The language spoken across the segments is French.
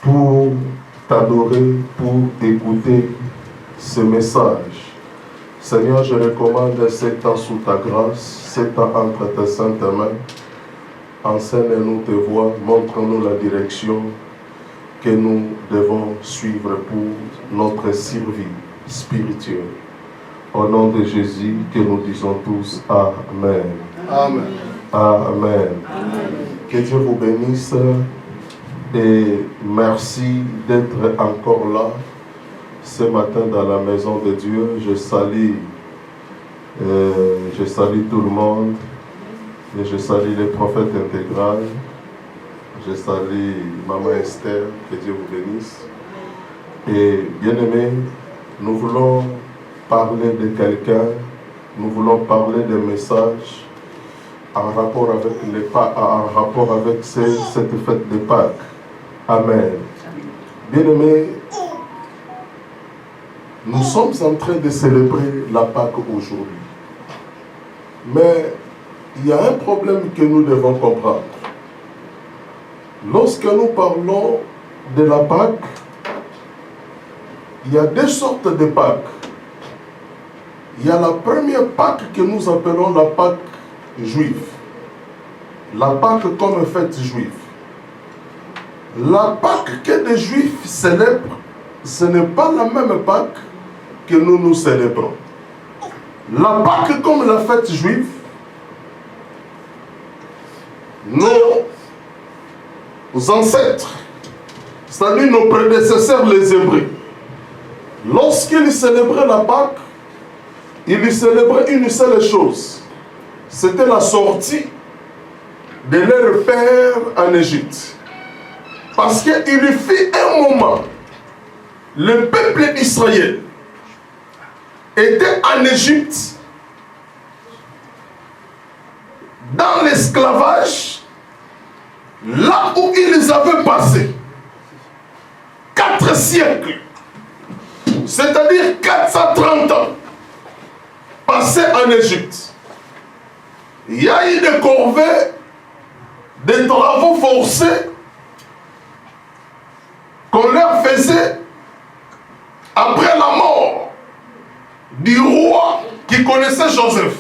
pour t'adorer, pour écouter ce message. Seigneur, je recommande cet temps sous ta grâce, cet temps entre tes saintes mains. Enseigne-nous tes voies, montre-nous la direction que nous devons suivre pour notre survie spirituelle. Au nom de Jésus, que nous disons tous Amen. Amen. Amen. Amen. Que Dieu vous bénisse et merci d'être encore là ce matin dans la maison de Dieu. Je salue tout le monde et je salue les prophètes intégral. Je salue Maman Esther, que Dieu vous bénisse. Et bien aimés, nous voulons parler de quelqu'un, nous voulons parler des messages en rapport avec cette fête de Pâques. Amen. Bien aimés, nous sommes en train de célébrer la Pâque aujourd'hui. Mais il y a un problème que nous devons comprendre. Lorsque nous parlons de la Pâque, il y a deux sortes de Pâques. Il y a la première Pâque que nous appelons la Pâque juive. La Pâque comme fête juive. La Pâque que les Juifs célèbrent, ce n'est pas la même Pâque que nous célébrons. La Pâque comme la fête juive, nos ancêtres, c'est-à-dire nos prédécesseurs les Hébreux, lorsqu'ils célébraient la Pâque, ils célébraient une seule chose. C'était la sortie de leur père en Égypte. Parce qu'il fut un moment, le peuple d'Israël était en Égypte, dans l'esclavage, là où ils avaient passé 4 siècles, c'est-à-dire 430 ans, passés en Égypte. Il y a eu des corvées, des travaux forcés qu'on leur faisait après la mort du roi qui connaissait Joseph.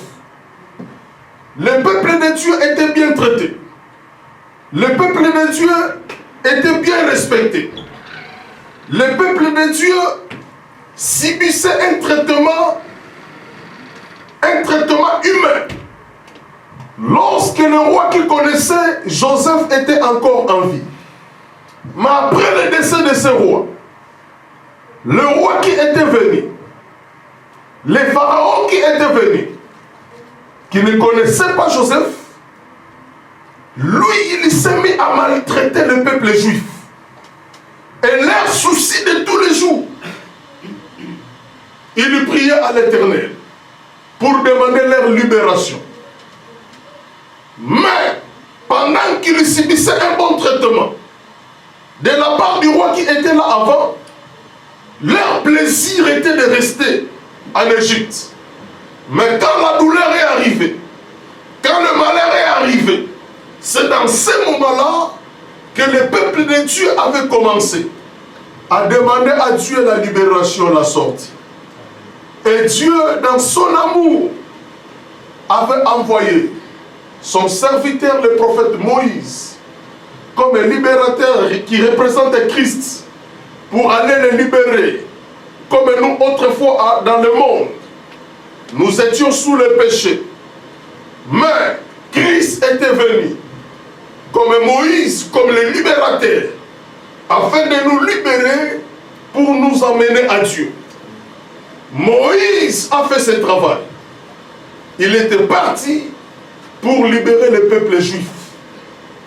Le peuple de Dieu était bien traité. Le peuple de Dieu était bien respecté. Le peuple de Dieu subissait un traitement humain. Lorsque le roi qui connaissait Joseph était encore en vie. Mais après le décès de ce roi, le roi qui était venu, les pharaons qui étaient venus, qui ne connaissaient pas Joseph, lui, il s'est mis à maltraiter le peuple juif. Et leur souci de tous les jours, il priait à l'Éternel pour demander leur libération. Mais pendant qu'ils subissaient un bon traitement de la part du roi qui était là avant, leur plaisir était de rester en Égypte. Mais quand la douleur est arrivée, quand le malheur est arrivé, c'est dans ces moments-là que le peuple de Dieu avait commencé à demander à Dieu la libération, la sortie. Et Dieu, dans son amour, avait envoyé son serviteur, le prophète Moïse, comme un libérateur qui représente Christ, pour aller le libérer. Comme nous, autrefois, dans le monde, nous étions sous le péché. Mais Christ était venu, comme Moïse, comme le libérateur, afin de nous libérer pour nous emmener à Dieu. Moïse a fait ce travail. Il était parti pour libérer le peuple juif.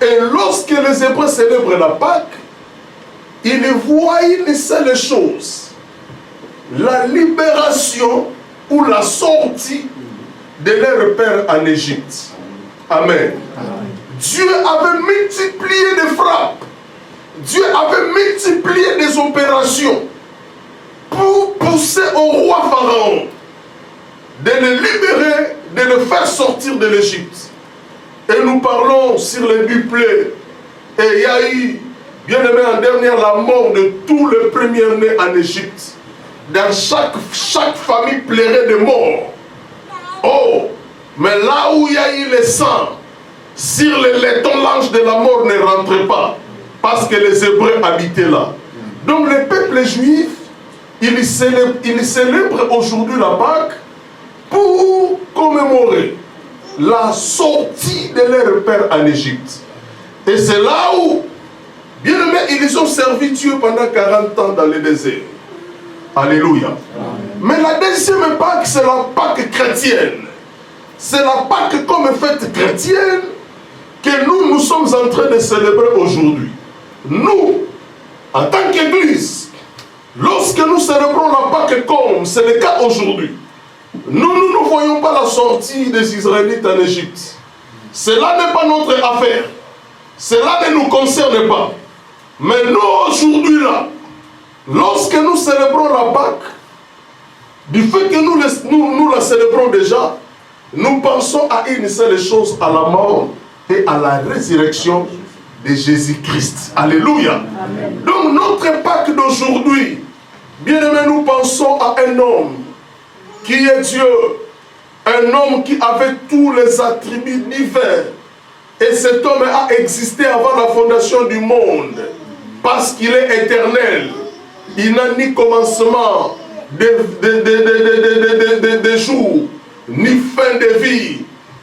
Et lorsque les Hébreux célèbrent la Pâque, ils voient une seule chose: la libération ou la sortie de leur père en Égypte. Amen. Amen. Dieu avait multiplié des frappes. Dieu avait multiplié des opérations pour pousser au roi Pharaon de le libérer, de le faire sortir de l'Égypte. Et nous parlons sur les duplets. Et il y a eu Bien aimé, en dernière, la mort de tous les premiers-nés en Égypte. Dans chaque famille plairait de mort. Oh, mais là où il y a eu le sang, sur les laitons, l'ange de la mort ne rentrait pas, parce que les Hébreux habitaient là. Donc le peuple juif, il célèbre aujourd'hui la Pâque pour commémorer la sortie de leur père en Égypte. Et c'est là où, bien aimé, ils ont servi Dieu pendant 40 ans dans le désert. Alléluia. Mais la deuxième Pâque, c'est la Pâque chrétienne. C'est la Pâque comme fête chrétienne que nous sommes en train de célébrer aujourd'hui. Nous, en tant qu'Église, lorsque nous célébrons la Pâque comme c'est le cas aujourd'hui, nous ne voyons pas la sortie des Israélites en Égypte. Cela n'est pas notre affaire. Cela ne nous concerne pas. Mais nous, aujourd'hui, là, lorsque nous célébrons la Pâque, du fait que nous la célébrons déjà, nous pensons à une seule chose, à la mort et à la résurrection de Jésus-Christ. Alléluia. Amen. Donc notre Pâque d'aujourd'hui, bien aimé, nous pensons à un homme qui est Dieu, un homme qui avait tous les attributs divins. Et cet homme a existé avant la fondation du monde, parce qu'il est éternel. Il n'a ni commencement de jour, ni fin de vie.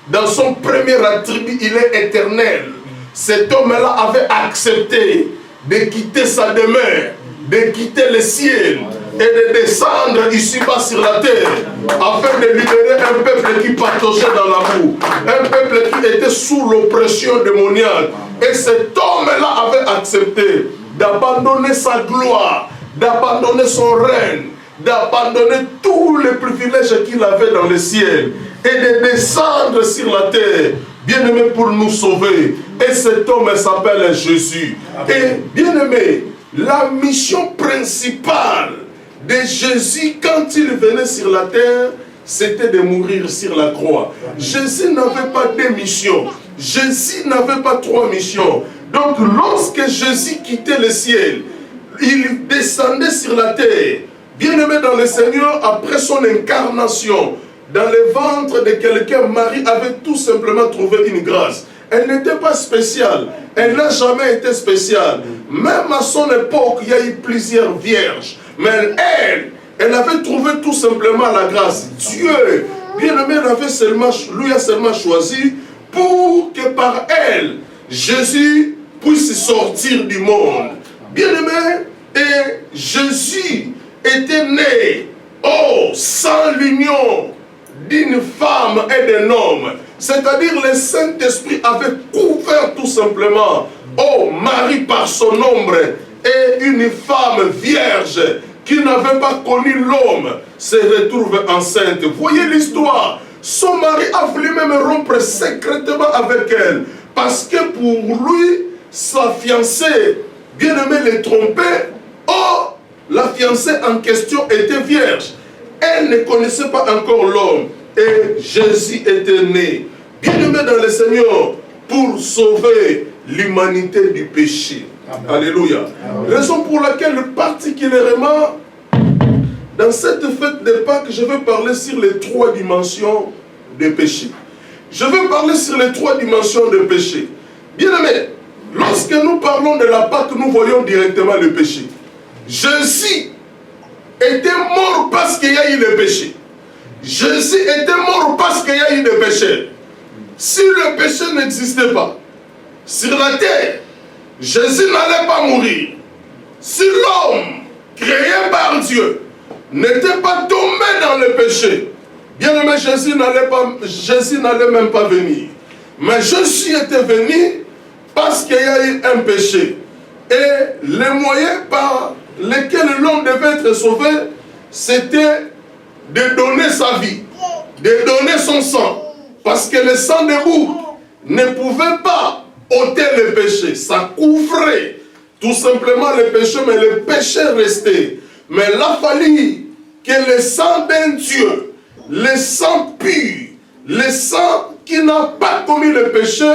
Dans son premier attribut, il est éternel. Cet homme-là avait accepté de quitter sa demeure, de quitter le ciel et de descendre ici-bas sur la terre afin de libérer un peuple qui pataugeait dans la boue, un peuple qui était sous l'oppression démoniaque. Et cet homme-là avait accepté d'abandonner sa gloire, d'abandonner son règne, d'abandonner tous les privilèges qu'il avait dans le ciel et de descendre sur la terre, bien aimé, pour nous sauver. Et cet homme s'appelle Jésus. Et bien aimé, la mission principale de Jésus quand il venait sur la terre, c'était de mourir sur la croix. Jésus n'avait pas deux missions. Jésus n'avait pas trois missions. Donc lorsque Jésus quittait le ciel, il descendait sur la terre. Bien aimé dans le Seigneur, après son incarnation, dans le ventre de quelqu'un, Marie avait tout simplement trouvé une grâce. Elle n'était pas spéciale. Elle n'a jamais été spéciale. Même à son époque, il y a eu plusieurs vierges. Mais elle avait trouvé tout simplement la grâce. Dieu, bien aimé, lui a seulement choisi pour que par elle, Jésus puisse sortir du monde. Bien aimé, et Jésus était né, sans l'union d'une femme et d'un homme. C'est-à-dire le Saint-Esprit avait couvert tout simplement, Marie par son ombre, et une femme vierge qui n'avait pas connu l'homme se retrouve enceinte. Voyez l'histoire. Son mari a voulu même rompre secrètement avec elle, parce que pour lui, sa fiancée, bien aimé, les trompait. La fiancée en question était vierge. Elle ne connaissait pas encore l'homme. Et Jésus était né, bien aimé dans le Seigneur, pour sauver l'humanité du péché. Amen. Alléluia. Amen. Raison pour laquelle particulièrement dans cette fête de Pâques, je vais parler sur les trois dimensions du péché. Je vais parler sur les trois dimensions du péché. Bien aimé, lorsque nous parlons de la Pâque, nous voyons directement le péché. Jésus était mort parce qu'il y a eu le péché. Jésus était mort parce qu'il y a eu des péchés. Si le péché n'existait pas sur la terre, Jésus n'allait pas mourir. Si l'homme créé par Dieu n'était pas tombé dans le péché, bien aimé, Jésus n'allait même pas venir. Mais Jésus était venu parce qu'il y a eu un péché. Et les moyens par lesquels l'homme devait être sauvé, c'était de donner sa vie, de donner son sang. Parce que le sang de bouc ne pouvait pas ôter le péché. Ça couvrait tout simplement le péché, mais le péché restait. Mais il a fallu que le sang d'un Dieu, le sang pur, le sang qui n'a pas commis le péché,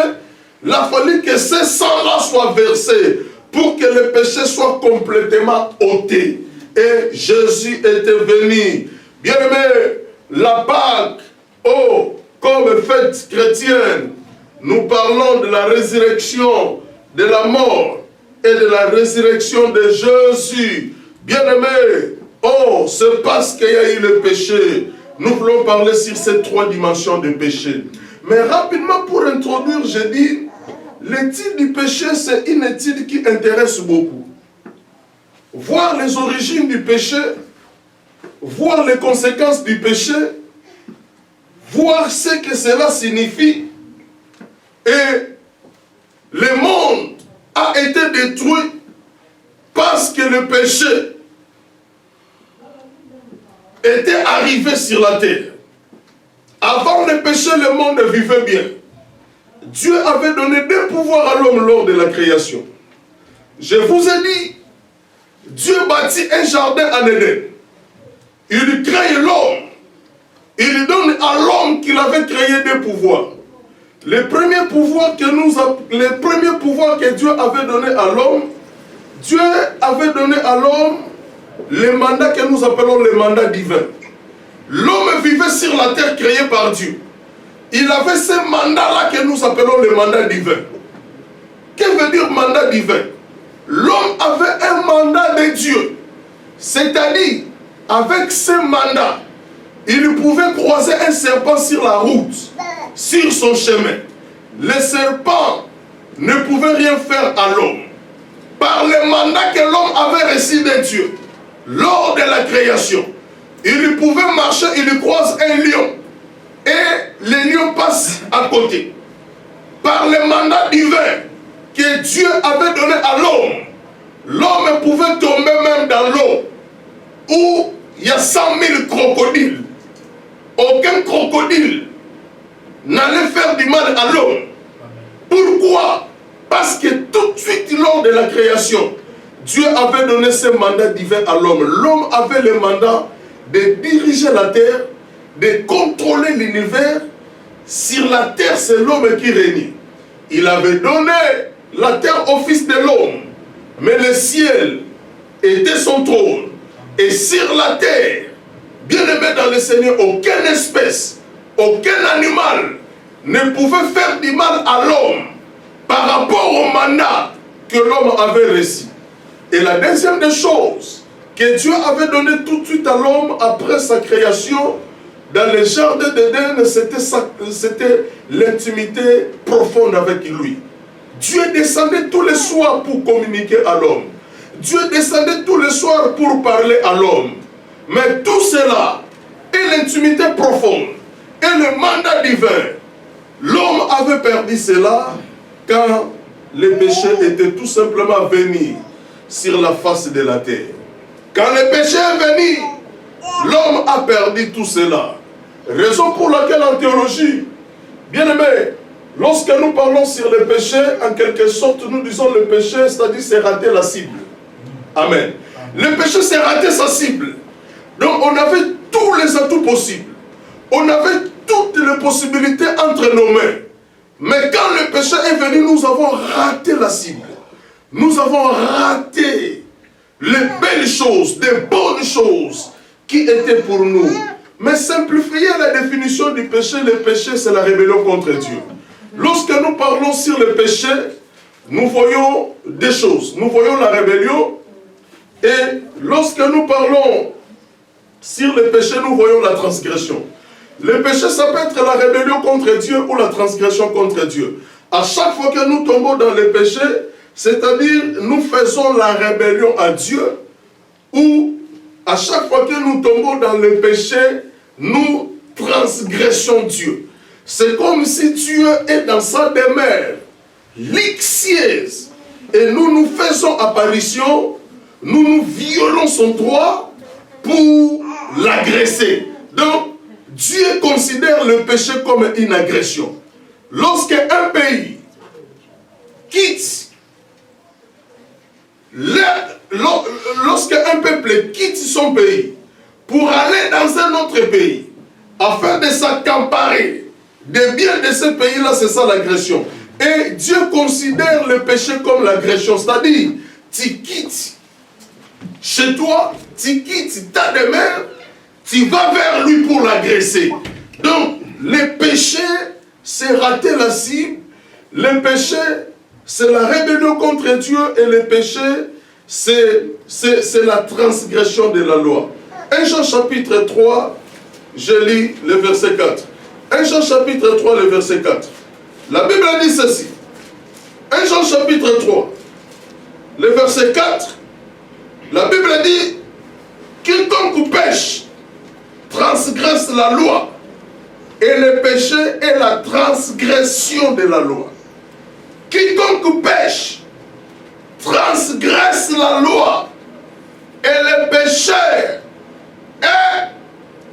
il a fallu que ce sang-là soit versé pour que le péché soit complètement ôté. Et Jésus était venu. Bien-aimé, la Pâque, oh, comme fête chrétienne, nous parlons de la résurrection, de la mort et de la résurrection de Jésus. Bien-aimé, oh, c'est parce qu'il y a eu le péché. Nous voulons parler sur ces trois dimensions du péché. Mais rapidement, pour introduire, je dis, l'étude du péché, c'est une étude qui intéresse beaucoup. Voir les origines du péché, voir les conséquences du péché, voir ce que cela signifie. Et le monde a été détruit parce que le péché était arrivé sur la terre. Avant le péché, le monde vivait bien. Dieu avait donné deux pouvoirs à l'homme lors de la création. Je vous ai dit, Dieu bâtit un jardin en Éden. Il crée l'homme. Il donne à l'homme qu'il avait créé deux pouvoirs. Le premier pouvoir que Dieu avait donné à l'homme, Dieu avait donné à l'homme le mandat que nous appelons le mandat divin. L'homme vivait sur la terre créée par Dieu. Il avait ce mandat-là que nous appelons le mandat divin. Que veut dire mandat divin? L'homme avait un mandat de Dieu. C'est-à-dire, avec ce mandat, il pouvait croiser un serpent sur la route, sur son chemin. Le serpent ne pouvait rien faire à l'homme. Par le mandat que l'homme avait reçu de Dieu, lors de la création, il pouvait marcher, il croise un lion. Et le lion passe à côté. Par le mandat divin que Dieu avait donné à l'homme, l'homme pouvait tomber même dans l'eau où il y a 100 000 crocodiles. Aucun crocodile n'allait faire du mal à l'homme. Pourquoi? Parce que tout de suite lors de la création, Dieu avait donné ce mandat divin à l'homme. L'homme avait le mandat de diriger la terre, de contrôler l'univers. Sur la terre, c'est l'homme qui régnait. Il avait donné la terre au fils de l'homme. Mais le ciel était son trône. Et sur la terre, bien aimé dans le Seigneur, aucune espèce, aucun animal ne pouvait faire du mal à l'homme par rapport au mandat que l'homme avait reçu. Et la deuxième des choses que Dieu avait donné tout de suite à l'homme après sa création, dans le jardin d'Éden, c'était l'intimité profonde avec lui. Dieu descendait tous les soirs pour communiquer à l'homme. Dieu descendait tous les soirs pour parler à l'homme. Mais tout cela, et l'intimité profonde, et le mandat divin, l'homme avait perdu cela quand le péché était tout simplement venu sur la face de la terre. Quand le péché est venu, l'homme a perdu tout cela. Raison pour laquelle en théologie, bien aimé, lorsque nous parlons sur le péché, en quelque sorte, nous disons le péché, c'est-à-dire c'est rater la cible. Amen. Le péché, c'est rater sa cible. Donc on avait tous les atouts possibles. On avait toutes les possibilités entre nos mains. Mais quand le péché est venu, nous avons raté la cible. Nous avons raté les belles choses, des bonnes choses qui étaient pour nous. Mais simplifier la définition du péché, le péché c'est la rébellion contre Dieu. Lorsque nous parlons sur le péché, nous voyons des choses. Nous voyons la rébellion. Et lorsque nous parlons sur le péché, nous voyons la transgression. Le péché, ça peut être la rébellion contre Dieu ou la transgression contre Dieu. À chaque fois que nous tombons dans le péché, c'est-à-dire nous faisons la rébellion à Dieu, ou à chaque fois que nous tombons dans le péché, nous transgressons Dieu. C'est comme si Dieu est dans sa demeure, lixieuse, et nous faisons apparition, nous violons son droit pour l'agresser. Donc, Dieu considère le péché comme une agression. Lorsqu'un pays quitte, lorsqu'un peuple quitte son pays pour aller dans un autre pays, afin de s'accaparer des biens de ce pays-là, c'est ça l'agression. Et Dieu considère le péché comme l'agression, c'est-à-dire tu quittes chez toi, tu quittes ta demeure, tu vas vers lui pour l'agresser. Donc, le péché, c'est rater la cible. Le péché, c'est la rébellion contre Dieu. Et le péché, c'est la transgression de la loi. 1 Jean chapitre 3, je lis le verset 4. 1 Jean chapitre 3, le verset 4. La Bible dit ceci. 1 Jean chapitre 3, le verset 4. La Bible dit, quiconque pêche transgresse la loi. Et le péché est la transgression de la loi. Quiconque pêche transgresse la loi. Et le péché est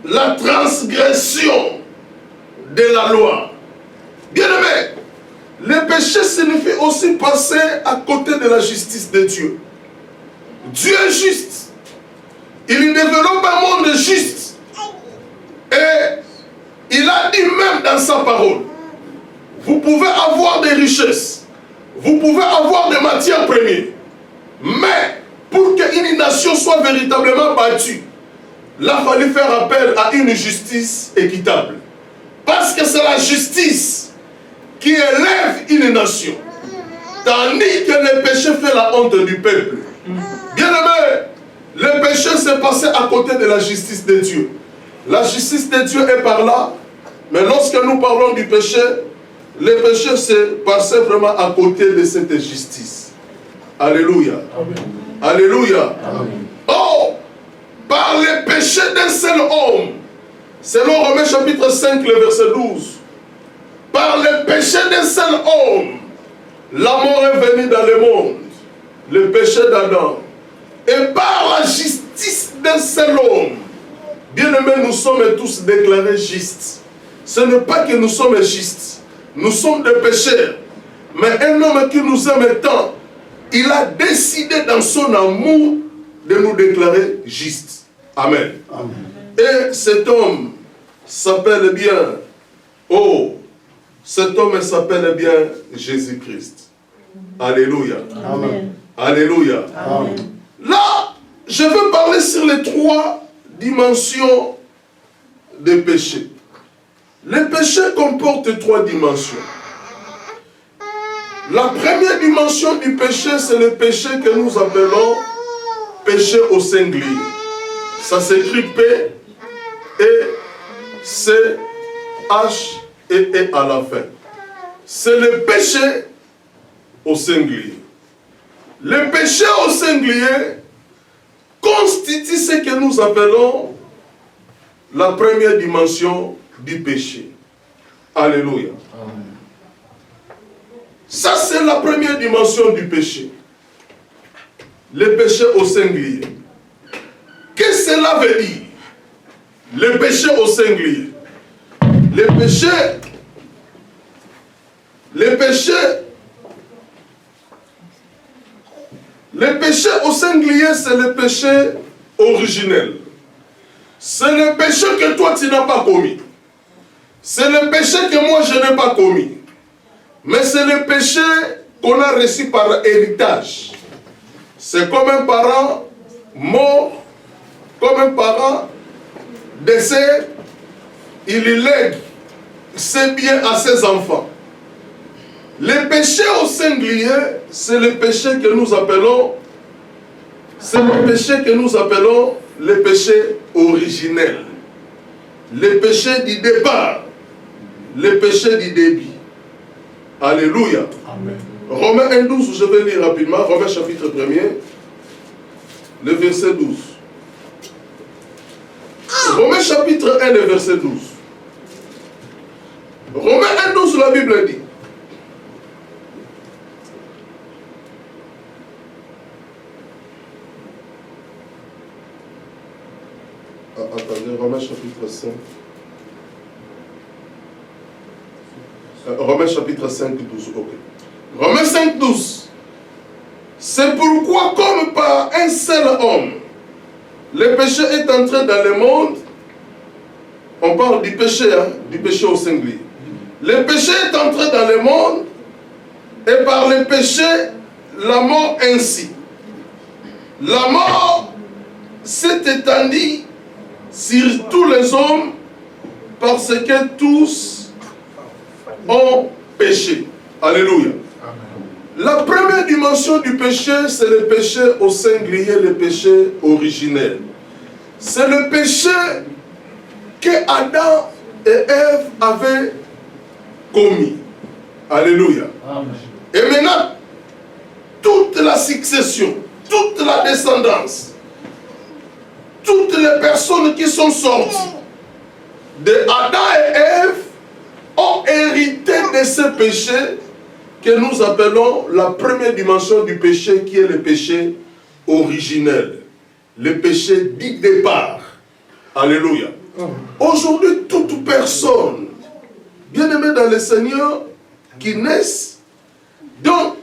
la transgression de la loi. Bien-aimé, le péché signifie aussi passer à côté de la justice de Dieu. Dieu est juste. Il développe un monde juste. Et il a dit même dans sa parole, vous pouvez avoir des richesses, vous pouvez avoir des matières premières, mais pour qu'une nation soit véritablement battue, il a fallu faire appel à une justice équitable. Parce que c'est la justice qui élève une nation, tandis que le péché fait la honte du peuple. Bien-aimé, le péché s'est passé à côté de la justice de Dieu. La justice de Dieu est par là, mais lorsque nous parlons du péché, le péché s'est passé vraiment à côté de cette justice. Alléluia. Amen. Alléluia. Amen. Oh, par le péché d'un seul homme, selon Romains chapitre 5, le verset 12, par le péché d'un seul homme, la mort est venue dans le monde, le péché d'Adam. Et par la justice d'un seul homme, bien-aimés, nous sommes tous déclarés justes. Ce n'est pas que nous sommes justes, nous sommes des pécheurs. Mais un homme qui nous aime tant, il a décidé dans son amour de nous déclarer justes. Amen. Amen. Et cet homme s'appelle bien, cet homme s'appelle bien Jésus-Christ. Alléluia. Amen. Alléluia. Amen. Là, je veux parler sur les 3 dimensions des péchés. Le péché comporte 3 dimensions. La première dimension du péché, c'est le péché que nous appelons péché au singulier. Ça s'écrit P, E, C, H et E à la fin. C'est le péché au singulier. Le péché au singulier constitue ce que nous appelons la première dimension du péché. Alléluia. Amen. Ça, c'est la première dimension du péché. Le péché au singulier. Qu'est-ce que cela veut dire? Le péché au singulier. Le péché au singulier, c'est le péché originel. C'est le péché que toi tu n'as pas commis. C'est le péché que moi je n'ai pas commis. Mais c'est le péché qu'on a reçu par héritage. C'est comme un parent mort, comme un parent décès, il lègue ses biens à ses enfants. Le péché au singulier, c'est le péché que nous appelons, le péché originel. Le péché du départ, le péché du début. Alléluia. Amen. Romains 1,12, je vais lire rapidement. Romains chapitre 1er, le verset 12. Romains chapitre 1, le verset 12. Romains 1,12, la Bible dit. Attendez, Romains chapitre 5. Romains chapitre 5, 12. Ok. Romains 5, 12. C'est pourquoi, comme par un seul homme, le péché est entré dans le monde. On parle du péché au singulier. Le péché est entré dans le monde, et par le péché, la mort ainsi. la mort s'est étendue sur tous les hommes parce que tous ont péché. Alléluia. La première dimension du péché, c'est le péché au singulier, le péché originel. C'est le péché que Adam et Ève avaient commis. Alléluia. Amen. Et maintenant, toute la succession, toute la descendance, toutes les personnes qui sont sorties de Adam et Ève ont hérité de ce péché que nous appelons la première dimension du péché, qui est le péché originel, le péché du départ. Alléluia. Aujourd'hui, toute personne, bien aimée dans le Seigneur, qui naissent, donc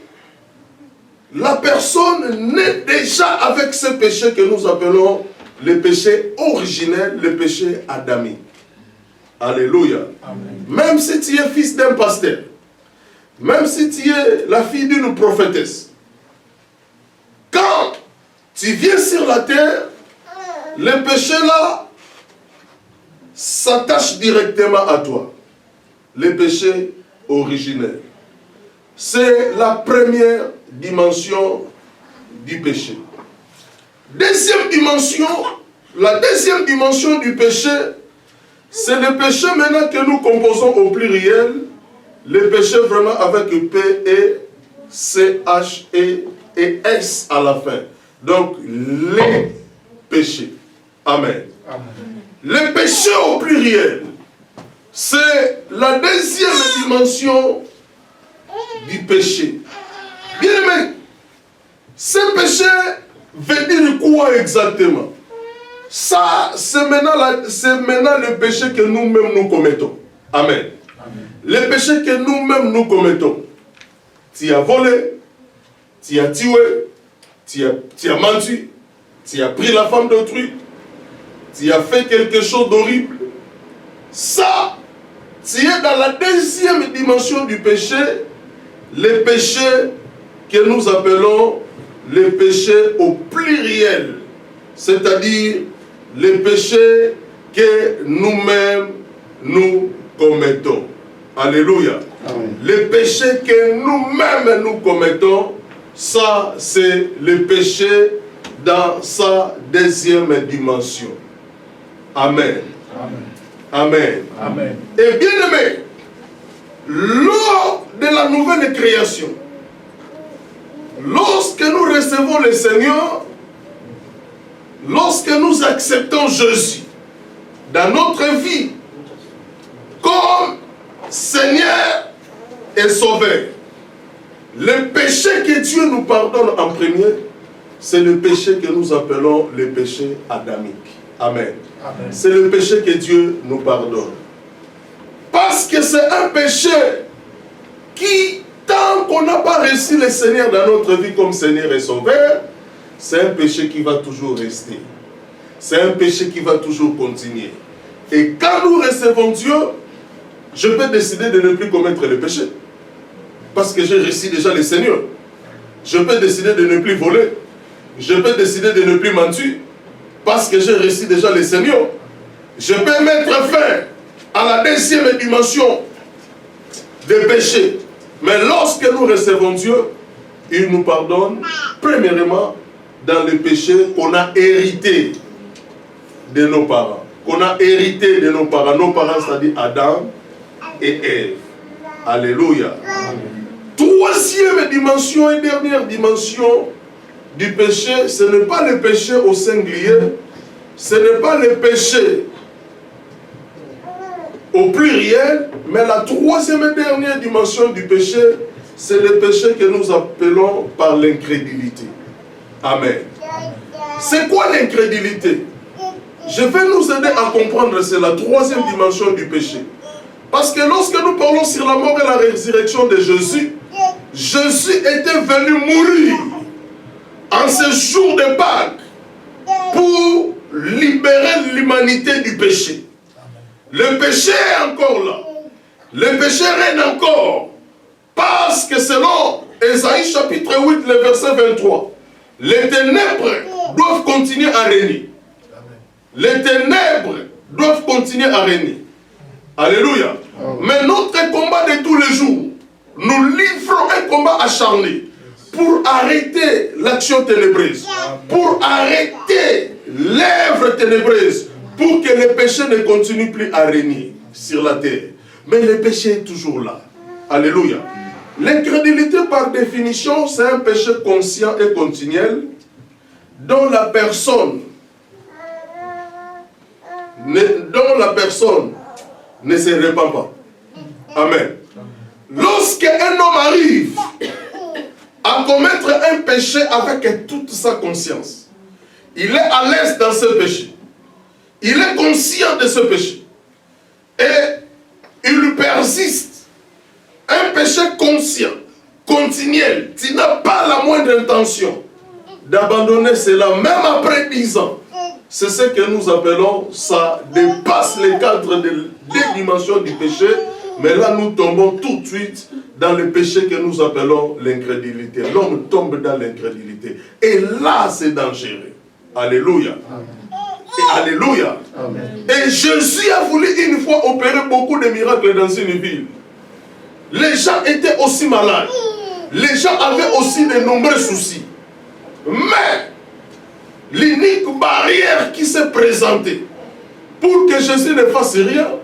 la personne naît déjà avec ce péché que nous appelons le péché originel, le péché adamique. Alléluia. Amen. Même si tu es fils d'un pasteur, même si tu es la fille d'une prophétesse, quand tu viens sur la terre, le péché là s'attache directement à toi. Le péché originel. C'est la première dimension du péché. Deuxième dimension, la deuxième dimension du péché, c'est le péché maintenant que nous composons au pluriel, le péché vraiment avec P, E, C, H, E et S à la fin. Donc, les péchés. Amen. Amen. Le péché au pluriel, c'est la deuxième dimension du péché. Bien aimé, ce péché veut dire quoi exactement? Ça, c'est maintenant le péché que nous-mêmes nous commettons. Amen. Amen. Le péché que nous-mêmes nous commettons. Tu as volé, tu as tué, tu as menti, tu as pris la femme d'autrui, tu as fait quelque chose d'horrible. Ça, tu es dans la deuxième dimension du péché, le péché que nous appelons le péché au pluriel, c'est-à-dire le péché que nous-mêmes nous commettons. Alléluia. Amen. Le péché que nous-mêmes nous commettons, ça c'est le péché dans sa deuxième dimension. Amen. Amen. Amen. Amen. Et bien aimé, lors de la nouvelle création, lorsque nous recevons le Seigneur, lorsque nous acceptons Jésus dans notre vie comme Seigneur et Sauveur, le péché que Dieu nous pardonne en premier, c'est le péché que nous appelons le péché adamique. Amen. Amen. C'est le péché que Dieu nous pardonne. Parce que c'est un péché qui, tant qu'on n'a pas reçu le Seigneur dans notre vie comme Seigneur et Sauveur, c'est un péché qui va toujours rester. C'est un péché qui va toujours continuer. Et quand nous recevons Dieu, je peux décider de ne plus commettre le péché. Parce que j'ai reçu déjà le Seigneur. Je peux décider de ne plus voler. Je peux décider de ne plus mentir. Parce que j'ai reçu déjà le Seigneur. Je peux mettre fin à la deuxième dimension des péchés. Mais lorsque nous recevons Dieu, il nous pardonne, premièrement, dans le péché qu'on a hérité de nos parents. Qu'on a hérité de nos parents. Nos parents, c'est-à-dire Adam et Ève. Alléluia. Troisième dimension et dernière dimension du péché, ce n'est pas le péché au singulier, ce n'est pas le péché au pluriel, mais la troisième et dernière dimension du péché, c'est le péché que nous appelons par l'incrédulité. Amen. C'est quoi l'incrédulité? Je vais nous aider à comprendre, c'est la troisième dimension du péché. Parce que lorsque nous parlons sur la mort et la résurrection de Jésus, Jésus était venu mourir en ce jour de Pâques pour libérer l'humanité du péché. Le péché est encore là. Le péché règne encore. Parce que selon Ésaïe chapitre 8, le verset 23, Les ténèbres doivent continuer à régner. Les ténèbres doivent continuer à régner. Alléluia. Mais notre combat de tous les jours, nous livrons un combat acharné pour arrêter l'action ténébreuse, pour arrêter l'œuvre ténébreuse, pour que le péché ne continue plus à régner sur la terre. Mais le péché est toujours là. Alléluia. L'incrédulité, par définition, c'est un péché conscient et continuel dont la personne ne se répand pas. Amen. Lorsqu'un homme arrive à commettre un péché avec toute sa conscience, il est à l'aise dans ce péché. Il est conscient de ce péché. Et il persiste. Un péché conscient, continuel. Tu n'as pas la moindre intention d'abandonner cela, même après 10 ans. C'est ce que nous appelons, ça dépasse les cadres des dimensions du péché. Mais là, nous tombons tout de suite dans le péché que nous appelons l'incrédulité. L'homme tombe dans l'incrédulité. Et là, c'est dangereux. Alléluia. Et alléluia. Amen. Et Jésus a voulu une fois opérer beaucoup de miracles dans une ville. Les gens étaient aussi malades. Les gens avaient aussi de nombreux soucis. Mais l'unique barrière qui s'est présentée pour que Jésus ne fasse rien,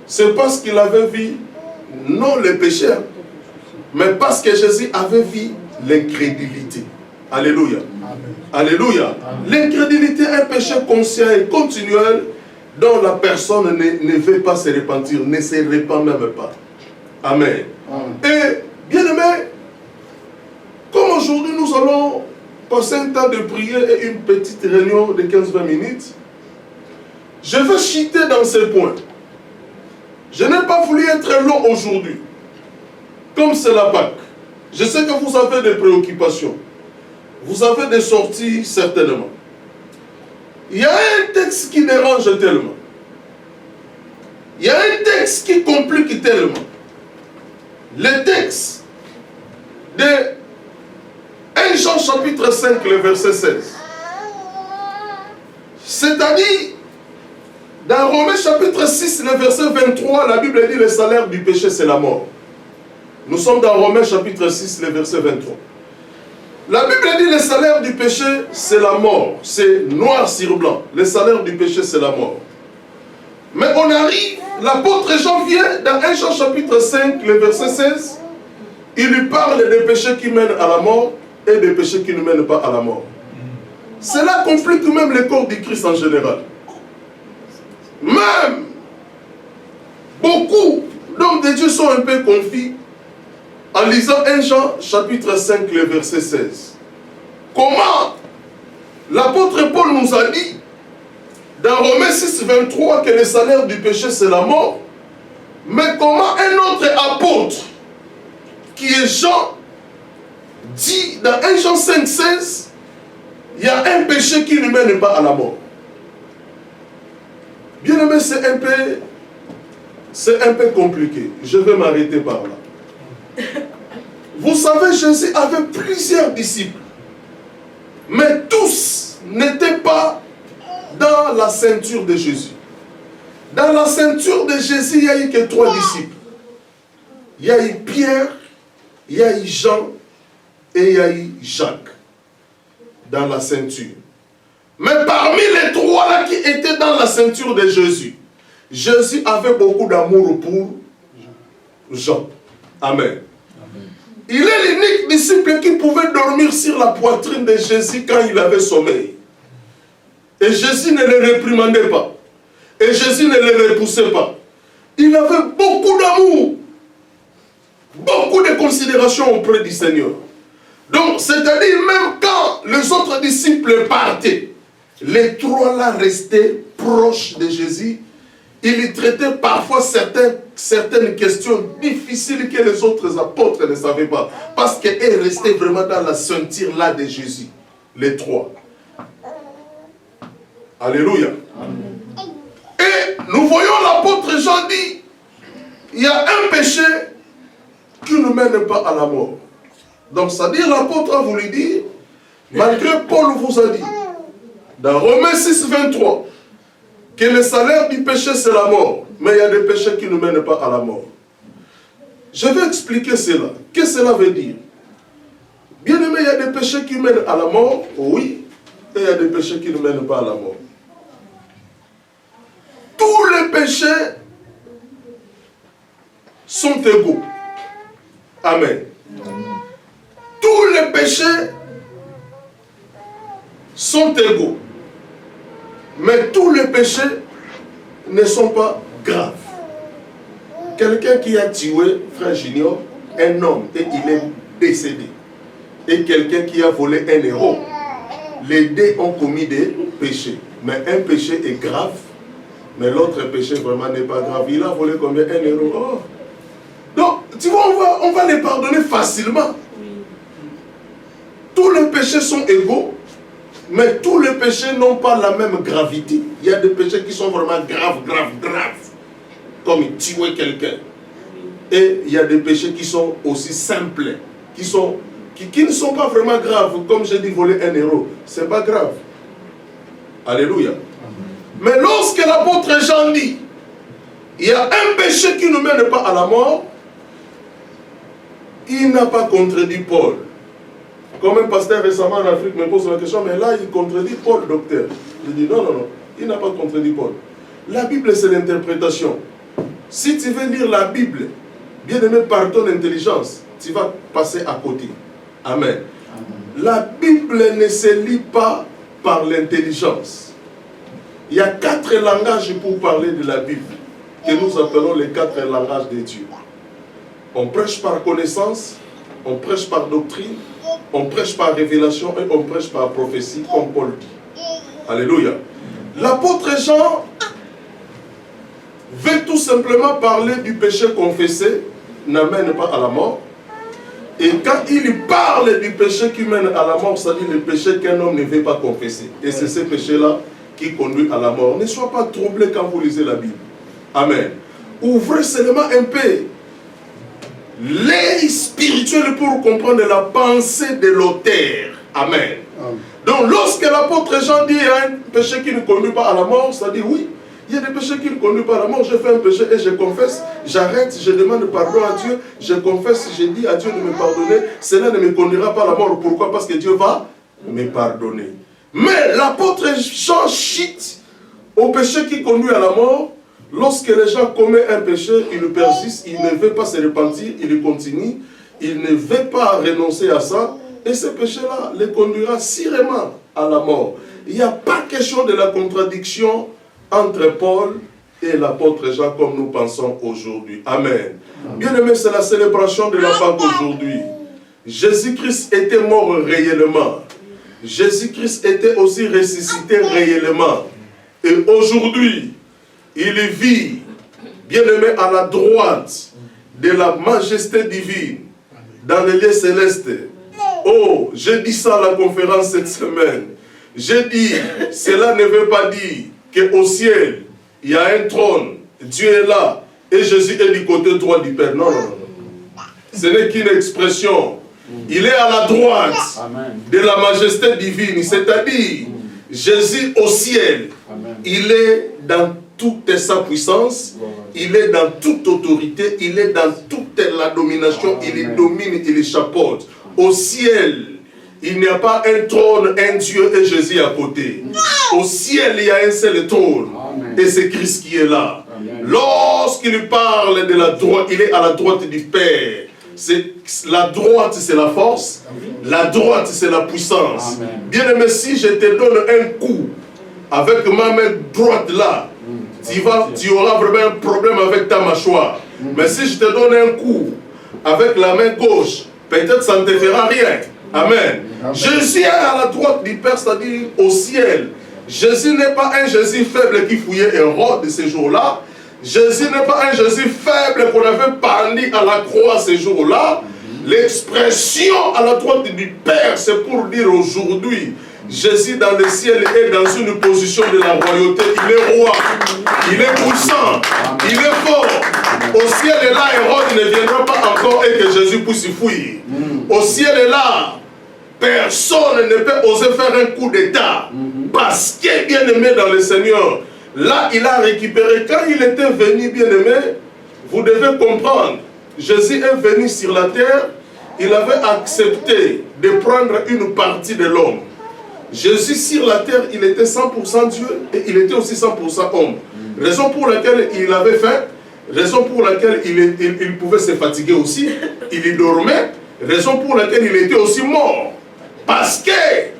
c'est parce qu'il avait vu, non le péché, mais parce que Jésus avait vu l'incrédulité. Alléluia. Amen. Alléluia. L'incrédulité est un péché conscient et continuel dont la personne ne veut pas se repentir, ne se repent même pas. Amen. Amen. Et, bien aimé, comme aujourd'hui nous allons passer un temps de prière et une petite réunion de 15-20 minutes, je vais chuter dans ce point. Je n'ai pas voulu être long aujourd'hui. Comme c'est la Pâque, je sais que vous avez des préoccupations. Vous avez des sorties certainement. Il y a un texte qui dérange tellement. Il y a un texte qui complique tellement. Le texte de 1 Jean chapitre 5, le verset 16. C'est-à-dire, dans Romains chapitre 6, le verset 23, la Bible dit le salaire du péché, c'est la mort. Nous sommes dans Romains chapitre 6, le verset 23. La Bible dit le salaire du péché, c'est la mort. C'est noir sur blanc. Le salaire du péché, c'est la mort. Mais on arrive, l'apôtre Jean vient dans 1 Jean chapitre 5, le verset 16. Il lui parle des péchés qui mènent à la mort et des péchés qui ne mènent pas à la mort. Cela complique même le corps du Christ en général. Même beaucoup d'hommes de Dieu sont un peu confus en lisant 1 Jean chapitre 5, le verset 16. Comment l'apôtre Paul nous a dit dans Romains 6, 23 que le salaire du péché c'est la mort, mais comment un autre apôtre qui est Jean dit dans 1 Jean 5, 16 il y a un péché qui ne mène pas à la mort. Bien aimé, c'est un peu compliqué. Je vais m'arrêter par là. Vous savez, Jésus avait plusieurs disciples. Mais tous n'étaient pas dans la ceinture de Jésus. Dans la ceinture de Jésus, il n'y a eu que 3 disciples. Il y a eu Pierre, il y a eu Jean et il y a eu Jacques. Dans la ceinture. Mais parmi les 3 là qui étaient dans la ceinture de Jésus, Jésus avait beaucoup d'amour pour Jean. Amen. Il est l'unique disciple qui pouvait dormir sur la poitrine de Jésus quand il avait sommeil. Et Jésus ne le réprimandait pas. Et Jésus ne le repoussait pas. Il avait beaucoup d'amour. Beaucoup de considération auprès du Seigneur. Donc, c'est-à-dire même quand les autres disciples partaient, les 3 là restaient proches de Jésus. Ils traitaient parfois certaines questions difficiles que les autres apôtres ne savaient pas. Parce qu'ils restaient vraiment dans la ceinture là de Jésus. Les 3. Alléluia. Amen. Et nous voyons l'apôtre Jean dit, il y a un péché qui ne mène pas à la mort. Donc, c'est-à-dire l'apôtre a voulu dire Malgré Paul vous a dit, dans Romains 6, 23, que le salaire du péché c'est la mort, mais il y a des péchés qui ne mènent pas à la mort. Je vais expliquer cela. Qu'est-ce que cela veut dire? Bien aimé, il y a des péchés qui mènent à la mort, oui, et il y a des péchés qui ne mènent pas à la mort. Tous les péchés sont égaux. Amen. Tous les péchés sont égaux. Mais tous les péchés ne sont pas graves. Quelqu'un qui a tué, frère Junior, un homme, et il est décédé. Et quelqu'un qui a volé un héros. Les deux ont commis des péchés. Mais un péché est grave, mais l'autre péché vraiment n'est pas grave. Il a volé combien? Un héros. Oh. Donc, tu vois, on va les pardonner facilement. Tous les péchés sont égaux, mais tous les péchés n'ont pas la même gravité. Il y a des péchés qui sont vraiment graves, comme tuer quelqu'un. Et il y a des péchés qui sont aussi simples, qui ne sont pas vraiment graves, comme j'ai dit, voler un héros. Ce n'est pas grave. Alléluia. Mais lorsque l'apôtre Jean dit, il y a un péché qui ne mène pas à la mort, il n'a pas contredit Paul. Comme un pasteur récemment en Afrique me pose la question, mais là il contredit Paul, docteur. Je dis non, il n'a pas contredit Paul. La Bible c'est l'interprétation. Si tu veux lire la Bible, bien aimé par ton intelligence, tu vas passer à côté. Amen. La Bible ne se lit pas par l'intelligence. Il y a 4 langages pour parler de la Bible, que nous appelons les 4 langages de Dieu. On prêche par connaissance, on prêche par doctrine, on prêche par révélation et on prêche par prophétie, comme Paul dit. Alléluia. L'apôtre Jean veut tout simplement parler du péché confessé, n'amène pas à la mort. Et quand il parle du péché qui mène à la mort, c'est-à-dire le péché qu'un homme ne veut pas confesser. Et c'est ce péché-là qui conduit à la mort. Ne sois pas troublé quand vous lisez la Bible. Amen. Ouvrez seulement un peu l'œil spirituel pour comprendre la pensée de l'auteur. Amen. Donc lorsque l'apôtre Jean dit il y a un péché qui ne conduit pas à la mort, ça dit oui, il y a des péchés qui ne conduisent pas à la mort. Je fais un péché et je confesse, j'arrête, je demande pardon à Dieu, je confesse, je dis à Dieu de me pardonner, cela ne me conduira pas à la mort. Pourquoi? Parce que Dieu va me pardonner. Mais l'apôtre Jean chute au péché qui conduit à la mort. Lorsque les gens commettent un péché, ils persistent, ils ne veulent pas se repentir, ils continuent, ils ne veulent pas renoncer à ça, et ce péché-là les conduira sûrement à la mort. Il n'y a pas question de la contradiction entre Paul et l'apôtre Jean comme nous pensons aujourd'hui. Amen. Bien-aimé, c'est la célébration de la Pâque aujourd'hui. Jésus-Christ était mort réellement. Jésus-Christ était aussi ressuscité réellement. Et aujourd'hui, il vit, bien-aimé, à la droite de la majesté divine, dans les lieux célestes. Oh, j'ai dit ça à la conférence cette semaine. J'ai dit, cela ne veut pas dire qu'au ciel, il y a un trône, Dieu est là, et Jésus est du côté droit du Père. Non. Ce n'est qu'une expression. Il est à la droite de la majesté divine, c'est-à-dire, Jésus au ciel, il est dans toute sa puissance, il est dans toute autorité, il est dans toute la domination, il domine, il chapeaute. Au ciel, il n'y a pas un trône, un Dieu et Jésus à côté. Au ciel, il y a un seul trône, et c'est Christ qui est là. Lorsqu'il parle de la droite, il est à la droite du Père. La droite, c'est la force, la droite, c'est la puissance. Bien-aimé, si je te donne un coup avec ma main droite là, tu auras vraiment un problème avec ta mâchoire. Mais si je te donne un coup avec la main gauche, peut-être ça ne te fera rien. Amen. Jésus est à la droite du Père, c'est-à-dire au ciel. Jésus n'est pas un Jésus faible qui fouillait Hérode ces jours-là. Jésus n'est pas un Jésus faible qu'on avait pendu à la croix ces jours-là. L'expression à la droite du Père, c'est pour dire aujourd'hui, Jésus dans le ciel est dans une position de la royauté. Il est roi, il est puissant, il est fort. Au ciel est là, Hérode ne viendra pas encore et que Jésus puisse fuir. Au ciel est là, Personne ne peut oser faire un coup d'état. Parce qu'il est bien aimé dans le Seigneur. Là, il a récupéré. Quand il était venu bien aimé, vous devez comprendre, Jésus est venu sur la terre, il avait accepté de prendre une partie de l'homme. Jésus sur la terre, il était 100% Dieu et il était aussi 100% homme. Raison pour laquelle il avait faim, raison pour laquelle il pouvait se fatiguer aussi, il y dormait, raison pour laquelle il était aussi mort. Parce que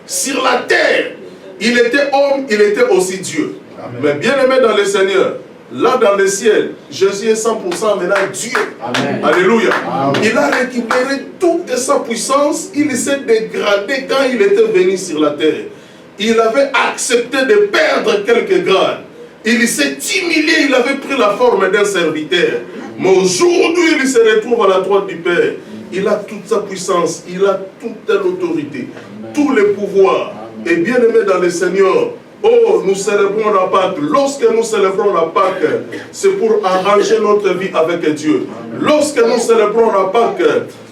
sur la terre, il était homme, il était aussi Dieu. Amen. Mais bien aimé dans le Seigneur, là dans le ciel, Jésus est 100% maintenant Dieu. Amen. Alléluia. Amen. Il a récupéré toute sa puissance, il s'est dégradé quand il était venu sur la terre. Il avait accepté de perdre quelques grades. Il s'est humilié, il avait pris la forme d'un serviteur. Mais aujourd'hui, il se retrouve à la droite du Père. Il a toute sa puissance, il a toute l'autorité, tous les pouvoirs. Et bien aimé dans le Seigneur, oh, nous célébrons la Pâque. Lorsque nous célébrons la Pâque, c'est pour arranger notre vie avec Dieu. Lorsque nous célébrons la Pâque,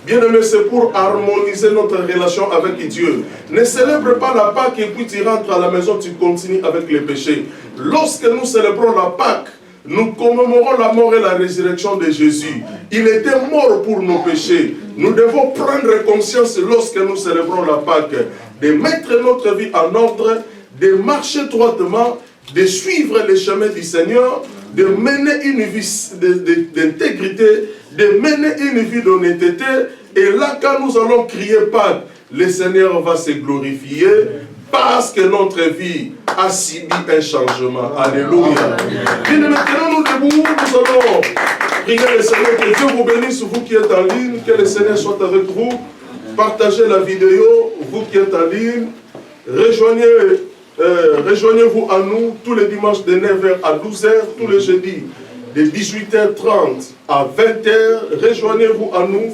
bien aimé, c'est pour harmoniser notre relation avec Dieu. Ne célèbre pas la Pâque et puis tu rentres à la maison, tu continues avec les péchés. Lorsque nous célébrons la Pâque, nous commémorons la mort et la résurrection de Jésus. Il était mort pour nos péchés. Nous devons prendre conscience lorsque nous célébrons la Pâque, de mettre notre vie en ordre, de marcher droitement, de suivre les chemins du Seigneur, de mener une vie d'intégrité, de mener une vie d'honnêteté. Et là, quand nous allons crier Pâque, le Seigneur va se glorifier parce que notre vie a subi un changement. Alléluia. Bien, maintenant, nous debout, nous allons prier le Seigneur. Que Dieu vous bénisse, vous qui êtes en ligne, que le Seigneur soit avec vous. Partagez la vidéo, vous qui êtes en ligne. Rejoignez-vous à nous tous les dimanches de 9h à 12h, tous les jeudis de 18h30 à 20h. Rejoignez-vous à nous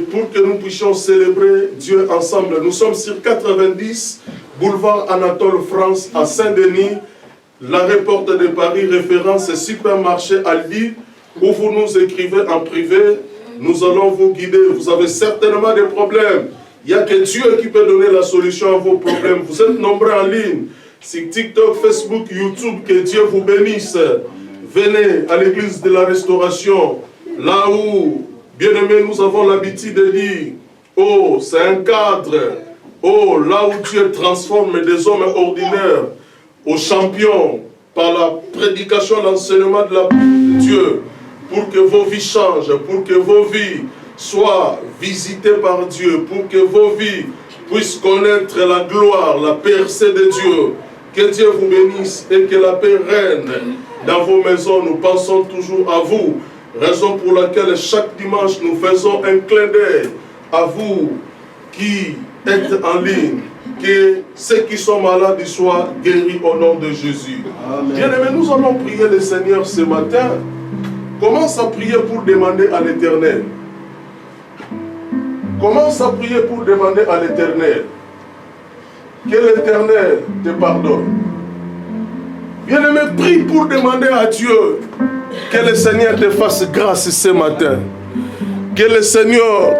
pour que nous puissions célébrer Dieu ensemble. Nous sommes sur 90, boulevard Anatole France à Saint-Denis, l'aéroport de Paris, référence supermarché Aldi, où vous nous écrivez en privé. Nous allons vous guider. Vous avez certainement des problèmes. Il n'y a que Dieu qui peut donner la solution à vos problèmes. Vous êtes nombreux en ligne, sur TikTok, Facebook, YouTube. Que Dieu vous bénisse. Venez à l'église de la Restauration, là où, bien aimé, nous avons l'habitude de dire, oh, c'est un cadre. Oh, là où Dieu transforme des hommes ordinaires aux champions par la prédication, l'enseignement de Dieu, pour que vos vies changent, pour que vos vies soient visitées par Dieu, pour que vos vies puissent connaître la gloire, la percée de Dieu. Que Dieu vous bénisse et que la paix règne dans vos maisons. Nous pensons toujours à vous, raison pour laquelle chaque dimanche nous faisons un clin d'œil à vous qui êtes en ligne. Que ceux qui sont malades soient guéris au nom de Jésus. Bien-aimés, nous allons prier le Seigneur ce matin. Commence à prier pour demander à l'Éternel. Commence à prier pour demander à l'Éternel. Que l'Éternel te pardonne. Bien-aimé, prie pour demander à Dieu que le Seigneur te fasse grâce ce matin. Que le Seigneur